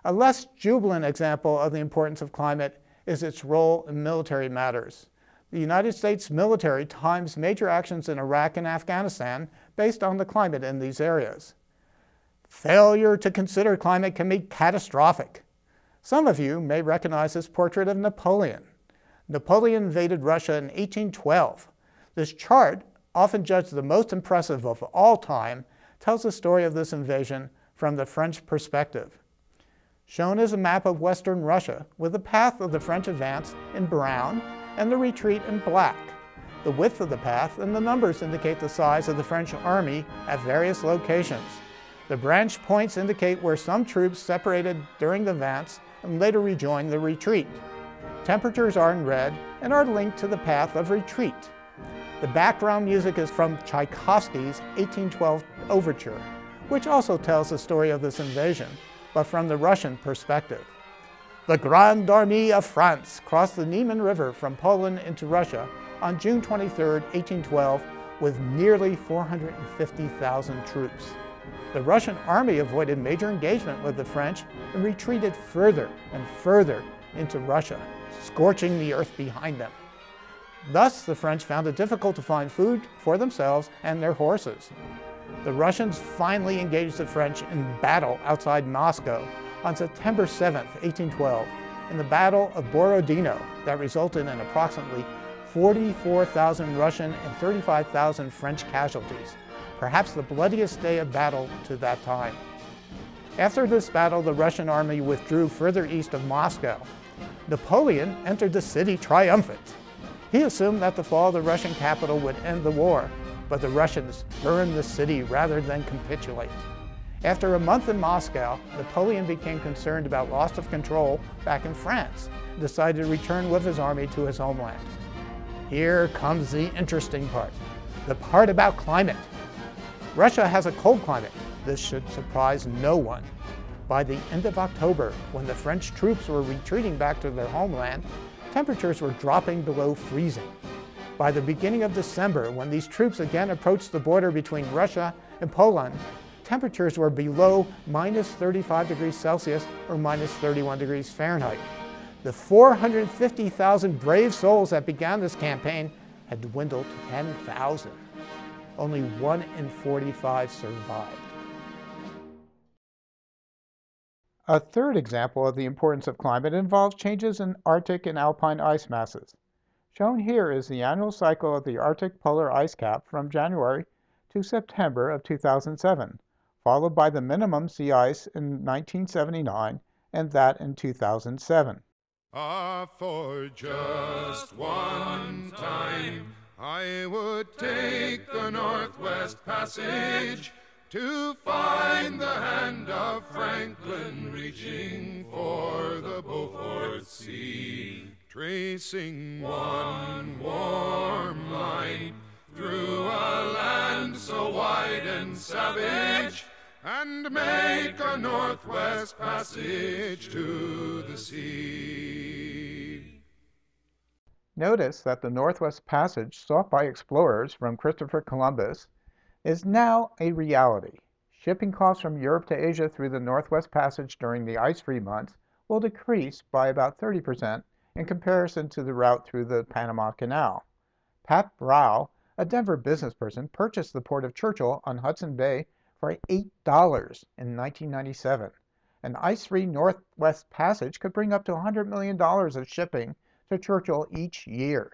A less jubilant example of the importance of climate is its role in military matters. The United States military times major actions in Iraq and Afghanistan based on the climate in these areas. Failure to consider climate can be catastrophic. Some of you may recognize this portrait of Napoleon. Napoleon invaded Russia in 1812. This chart, often judged the most impressive of all time, tells the story of this invasion from the French perspective. Shown is a map of Western Russia with the path of the French advance in brown and the retreat in black. The width of the path and the numbers indicate the size of the French army at various locations. The branch points indicate where some troops separated during the advance and later rejoined the retreat. Temperatures are in red and are linked to the path of retreat. The background music is from Tchaikovsky's 1812 overture, which also tells the story of this invasion, but from the Russian perspective. The Grande Armée of France crossed the Niemen River from Poland into Russia on June 23, 1812, with nearly 450,000 troops. The Russian army avoided major engagement with the French and retreated further and further into Russia, scorching the earth behind them. Thus, the French found it difficult to find food for themselves and their horses. The Russians finally engaged the French in battle outside Moscow on September 7, 1812, in the Battle of Borodino that resulted in approximately 44,000 Russian and 35,000 French casualties, perhaps the bloodiest day of battle to that time. After this battle, the Russian army withdrew further east of Moscow. Napoleon entered the city triumphant. He assumed that the fall of the Russian capital would end the war, but the Russians burned the city rather than capitulate. After a month in Moscow, Napoleon became concerned about loss of control back in France and decided to return with his army to his homeland. Here comes the interesting part, the part about climate. Russia has a cold climate. This should surprise no one. By the end of October, when the French troops were retreating back to their homeland, temperatures were dropping below freezing. By the beginning of December, when these troops again approached the border between Russia and Poland, temperatures were below -35 degrees Celsius or -31 degrees Fahrenheit. The 450,000 brave souls that began this campaign had dwindled to 10,000. Only 1 in 45 survived. A third example of the importance of climate involves changes in Arctic and alpine ice masses. Shown here is the annual cycle of the Arctic polar ice cap from January to September of 2007, followed by the minimum sea ice in 1979 and that in 2007. For just one time, I would take the Northwest Passage to find the hand of Franklin reaching for the Beaufort Sea, tracing one warm line through a land so wide and savage, and make a Northwest Passage to the sea. Notice that the Northwest Passage sought by explorers from Christopher Columbus is now a reality. Shipping costs from Europe to Asia through the Northwest Passage during the ice-free months will decrease by about 30% in comparison to the route through the Panama Canal. Pat Brow, a Denver business person, purchased the port of Churchill on Hudson Bay for $8 in 1997. An ice-free Northwest Passage could bring up to $100 million of shipping to Churchill each year.